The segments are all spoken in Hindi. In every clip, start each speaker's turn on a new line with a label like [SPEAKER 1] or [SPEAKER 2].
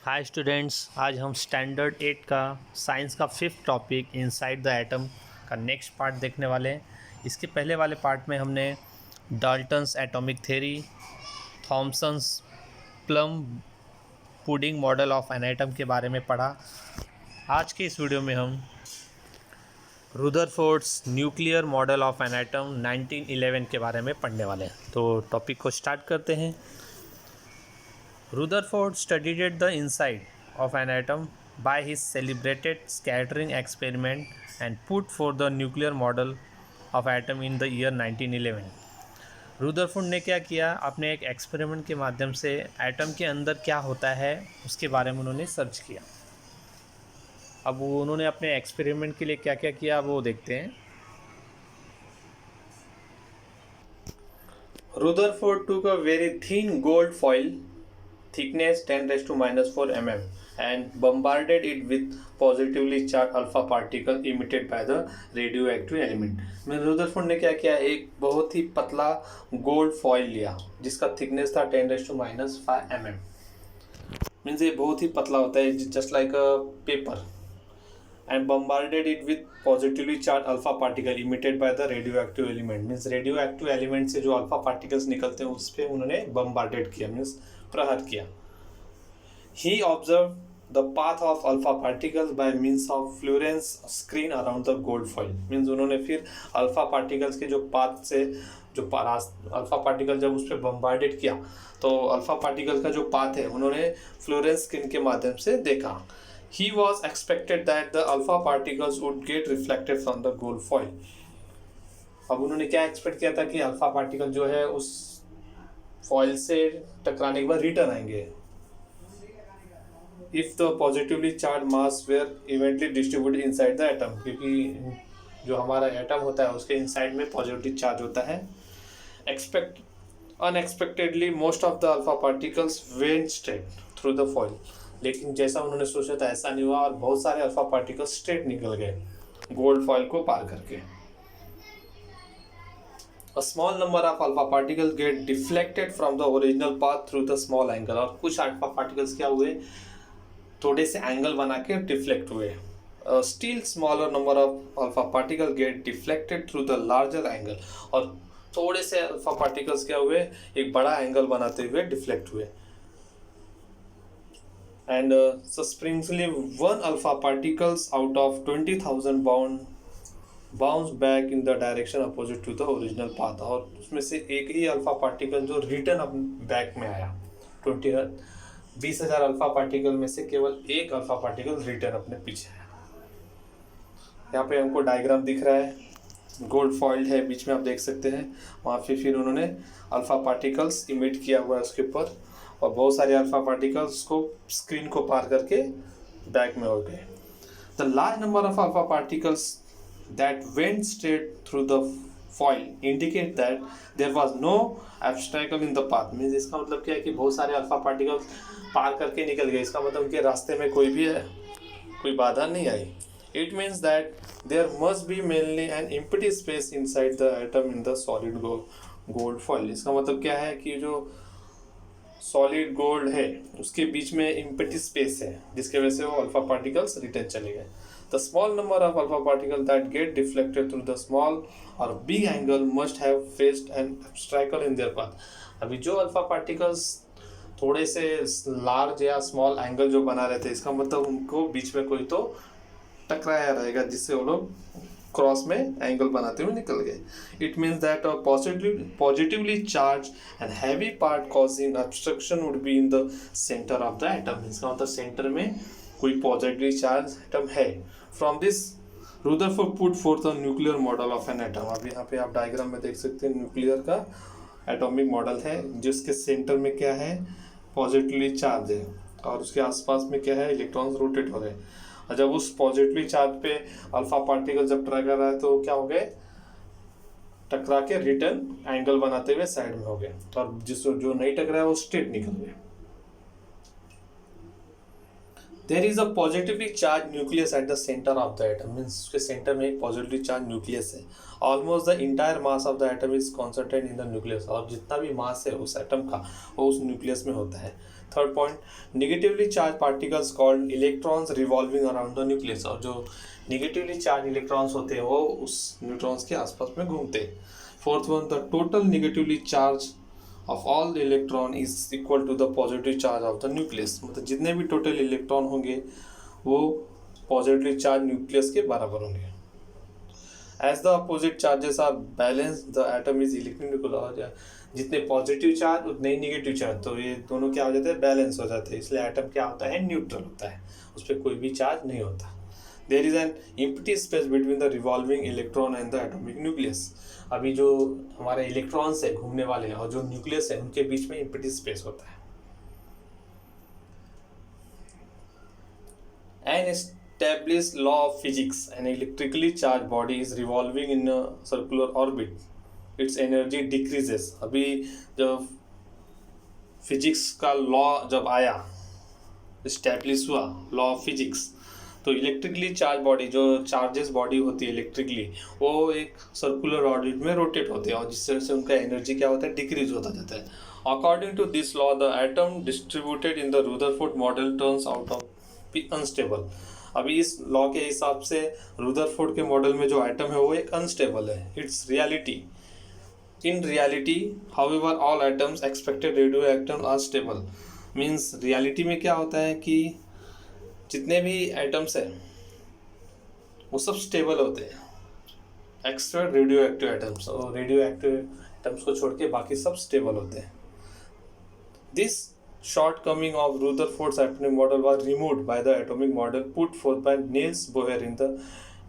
[SPEAKER 1] हाय स्टूडेंट्स, आज हम स्टैंडर्ड 8 का साइंस का fifth topic inside the atom का नेक्स्ट पार्ट देखने वाले हैं। इसके पहले वाले पार्ट में हमने Dalton's atomic theory, Thomson's plum pudding model of an atom के बारे में पढ़ा। आज के इस वीडियो में हम Rutherford's nuclear model of an atom 1911 के बारे में पढ़ने वाले हैं। तो टॉपिक को स्टार्ट करते हैं। Rutherford studied the inside of an atom by his celebrated scattering experiment and put forth the nuclear model of atom in the year 1911। Rutherford ने क्या किया, अपने एक एक्सपेरिमेंट के माध्यम से एटम के अंदर क्या होता है उसके बारे में उन्होंने सर्च किया। अब वो उन्होंने अपने एक्सपेरिमेंट के लिए क्या क्या किया वो देखते हैं। Rutherford took a very thin gold foil, thickness 10⁻⁻⁴ mm, and bombarded it with positively charged alpha particle emitted by the radioactive element। में रुदरफोर्ड ने क्या किया, एक बहुत ही पतला गोल्ड फॉइल लिया जिसका थिकनेस था 10⁻⁵ mm। मीन्स ये बहुत ही पतला होता है, just like a paper, and bombarded it with positively charged alpha particle emitted by the radioactive element। Means radioactive element से जो alpha particles निकलते हैं उस पर उन्होंने bombarded किया, मीन्स प्रहार किया। He observed the path of alpha particles by means of fluorescence screen around the gold foil। Means उन्होंने फिर alpha particles के जो पाथ से जो alpha particle जब उस पर bombarded किया तो alpha particle का जो पाथ है उन्होंने फ्लोरेंस स्क्रीन के माध्यम से देखा। He was expected that the alpha particles would get reflected from the gold foil। अब उन्होंने क्या एक्सपेक्ट किया था कि अल्फा पार्टिकल जो है उस फॉइल से टकराने के बाद रिटर्न आएंगे। If the positively charge mass were evenly distributed inside the atom, क्योंकि जो हमारा एटम होता है उसके इनसाइड में पॉजिटिव चार्ज होता है। Unexpectedly most of the alpha particles went straight through the foil. लेकिन जैसा उन्होंने सोचा था ऐसा नहीं हुआ और बहुत सारे अल्फा पार्टिकल्स स्ट्रेट निकल गए गोल्ड फॉइल को पार करके। A small number of alpha particles get deflected from the original path through the small angle। और कुछ अल्फा पार्टिकल्स क्या हुए, थोड़े से एंगल बना के डिफ्लेक्ट हुए। Still smaller number of alpha particles get deflected through the larger angle। और थोड़े से अल्फा पार्टिकल्स क्या हुए, एक बड़ा एंगल बनाते हुए डिफ्लेक्ट हुए। And subsequently one alpha particles out of 20,000 bounce back in the direction opposite to the original path। और उसमें से एक ही अल्फा पार्टिकल जो रिटर्न अब बैक में आया। 20,000 अल्फा पार्टिकल में से केवल एक अल्फा पार्टिकल रिटर्न अपने पीछे आया। यहाँ पे हमको डायग्राम दिख रहा है, गोल्ड फॉइल्ड है, बीच में आप देख सकते हैं। वहाँ फिर उन्होंने अल्फा पार्टिकल्स इमिट किया हुआ है उसके ऊपर और बहुत सारे अल्फा पार्टिकल्स को स्क्रीन को पार करके बैक में हो गए। The large number of alpha particles that went straight through the foil indicate that there was no obstacle in the path. Means इसका मतलब क्या है कि बहुत सारे अल्फा पार्टिकल्स पार करके निकल गए, इसका मतलब उनके रास्ते में कोई बाधा नहीं आई। It means that there must be mainly an empty space inside the atom in the solid gold foil. इसका मतलब क्या है कि जो सॉलिड गोल्ड है उसके बीच में एम्प्टी स्पेस है जिसके वजह से वो अल्फा पार्टिकल्स रिटर्न चले गए। The small number of alpha particle that get deflected through the small और big angle must have faced an obstacle in their path. अभी जो अल्फा पार्टिकल्स थोड़े से लार्ज या स्मॉल एंगल जो बना रहे थे, इसका मतलब उनको बीच में कोई तो टकराया रहेगा जिससे वो लोग क्रॉस में एंगल बनाते हुए निकल गए। It means that a positively charge and heavy part causing obstruction would be in the centre of the atom. इसका मतलब सेंटर में कोई पॉजिटिवली चार्ज एटम है। From this Rutherford put fourth a nuclear model of an atom. अब यहाँ पे आप डायग्राम में देख सकते हैं न्यूक्लियर का एटॉमिक मॉडल है जिसके सेंटर में क्या है, पॉजिटिवली चार्ज है और उसके आसपास में क्या है, इलेक्ट्रॉन्स रोटेट हो रहे हैं। और जब उस पॉजिटिवली चार्ज पे अल्फा पार्टिकल जब टकरा रहा है तो क्या हो गए, टकरा के रिटर्न एंगल बनाते हुए साइड में हो गए और जो नहीं टकरा है वो स्ट्रेट निकल गए। There is a positively charge nucleus at the centre of the atom, means उसके सेंटर में एक पॉजिटिवली चार्ज न्यूक्लियस है। Almost the entire mass of the atom is concentrated in the nucleus, और जितना भी मास है उस एटम का वो उस न्यूक्लियस में होता है। Third point, negatively charge particles called electrons revolving around the nucleus, और जो नेगेटिवली चार्ज इलेक्ट्रॉन्स होते हैं वो उस न्यूट्रॉन्स के आसपास में घूमते हैं। Fourth one, the total negatively charge of all electron is equal to the positive charge of the nucleus, मतलब जितने भी टोटल इलेक्ट्रॉन होंगे वो पॉजिटिव चार्ज न्यूक्लियस के बराबर होंगे। As the opposite charges are balance the atom is electrical, जितने पॉजिटिव चार्ज उतने ही निगेटिव चार्ज, तो ये दोनों क्या हो जाते हैं, बैलेंस हो जाते हैं, इसलिए एटम क्या होता है, न्यूट्रल होता है, उस पर कोई भी चार्ज नहीं होता। There is an empty space between the revolving electron and the atomic nucleus, अभी जो हमारे इलेक्ट्रॉन्स है घूमने वाले और जो न्यूक्लियस है उनके बीच में एम्प्टी स्पेस होता है। An established law of physics, an electrically charged body is revolving in a circular orbit, its energy decreases। अभी जब फिजिक्स का लॉ जब आया, इस्टेब्लिश हुआ लॉ ऑफ फिजिक्स, तो इलेक्ट्रिकली चार्ज बॉडी, जो चार्जेस बॉडी होती है इलेक्ट्रिकली, वो एक सर्कुलर ऑर्बिट में रोटेट होते हैं, और जिससे से उनका एनर्जी क्या होता है, डिक्रीज होता जाता है। According to this law the atom distributed in the Rutherford model turns out of be unstable. अभी इस लॉ के हिसाब से रुदरफोर्ड के मॉडल में जो एटम है वो एक अनस्टेबल है। It's reality, in reality however all atoms expected radioactive are stable, means reality में क्या होता है कि जितने भी एटम्स हैं वो सब स्टेबल होते हैं एक्सेप्ट रेडियो एक्टिव एटम्स, और रेडियो एक्टिव एटम्स को छोड़ के बाकी सब स्टेबल होते हैं। This shortcoming of Rutherford's atomic model was removed by the atomic model put forth by Niels Bohr in the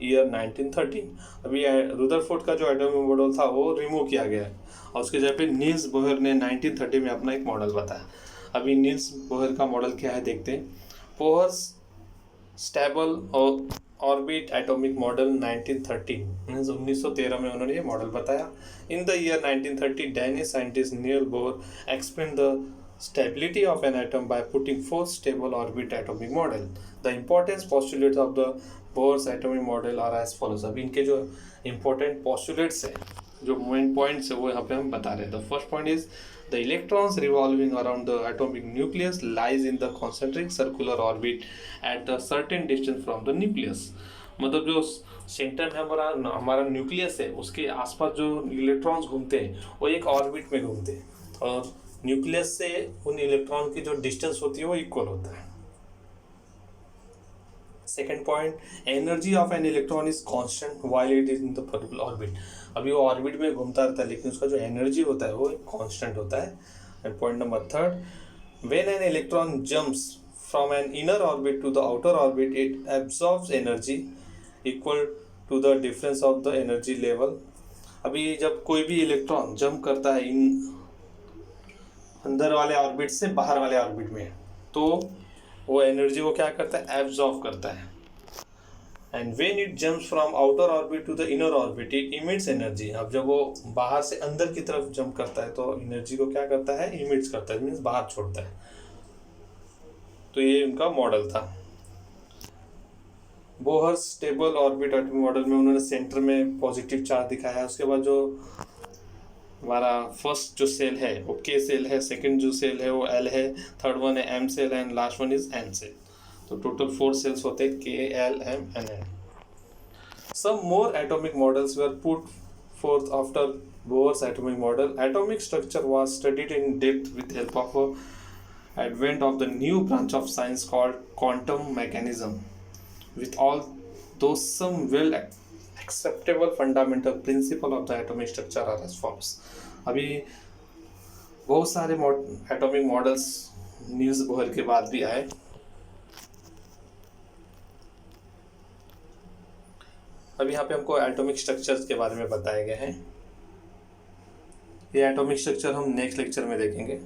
[SPEAKER 1] year 1913। अभी रुदरफोर्ड का जो एटॉमिक मॉडल था वो रिमूव किया गया है, और उसके जगह पे नील्स बोहर ने 1930 में अपना एक मॉडल बताया। अभी नील्स बोहर का मॉडल क्या है देखते हैं। बोहर्स स्टेबल और ऑर्बिट एटॉमिक मॉडल 1913 मीन्स 1913 में उन्होंने ये मॉडल बताया। In the year 1930 Danish scientist Niels Bohr explain the stability of an atom by putting four stable orbit atomic model। The importance postulates of the Bohr's atomic model are as follows। अब इनके जो important postulates है, जो main points है, वो यहाँ पे हम बता रहे हैं। The first point is the electrons revolving around the atomic nucleus lies in the concentric circular orbit at a certain distance from the nucleus। मतलब जो सेंटर में हमारा न्यूक्लियस है उसके आसपास जो इलेक्ट्रॉन्स घूमते हैं वो एक ऑर्बिट में घूमते हैं, और न्यूक्लियस से उन इलेक्ट्रॉन की जो डिस्टेंस होती है वो इक्वल होता है। Second point, energy of an electron is constant while it is in the particular orbit. अभी वो ऑर्बिट में घूमता रहता है लेकिन उसका जो एनर्जी होता है वो कांस्टेंट होता है। And point number third, when an electron jumps from an inner orbit to the outer orbit it absorbs energy equal to the difference of the energy level. अभी जब कोई भी इलेक्ट्रॉन जंप करता है इन अंदर वाले ऑर्बिट से बाहर वाले ऑर्बिट में, तो वो एनर्जी को क्या करता है, एब्जॉर्ब करता है। And when it jumps from outer orbit to the inner orbit it emits energy. अब जब वो बाहर से अंदर की तरफ जंप करता है तो एनर्जी को क्या करता है, इमिट्स करता है, मीन्स बाहर छोड़ता है। तो ये उनका मॉडल था। Bohr stable orbit atomic model में उन्होंने सेंटर में पॉजिटिव चार्ज दिखाया है। उसके बाद जो हमारा फर्स्ट जो सेल है वो के सेल है, सेकंड जो सेल है वो एल है, थर्ड वन है M shell and last one is N shell. तो टोटल 4 सेल्स होते हैं, K L M N N. Some more atomic models were put forth after Bohr's atomic model. Atomic structure was studied in depth with help of advent of the new branch of science called quantum mechanism. With all those some well acceptable fundamental principle of the atomic structure are as follows. अभी बहुत सारे एटॉमिक मॉडल्स नील्स बोहर के बाद भी आए। अभी यहाँ पे हमको एटॉमिक स्ट्रक्चर्स के बारे में बताए गए हैं। ये एटॉमिक स्ट्रक्चर हम नेक्स्ट लेक्चर में देखेंगे।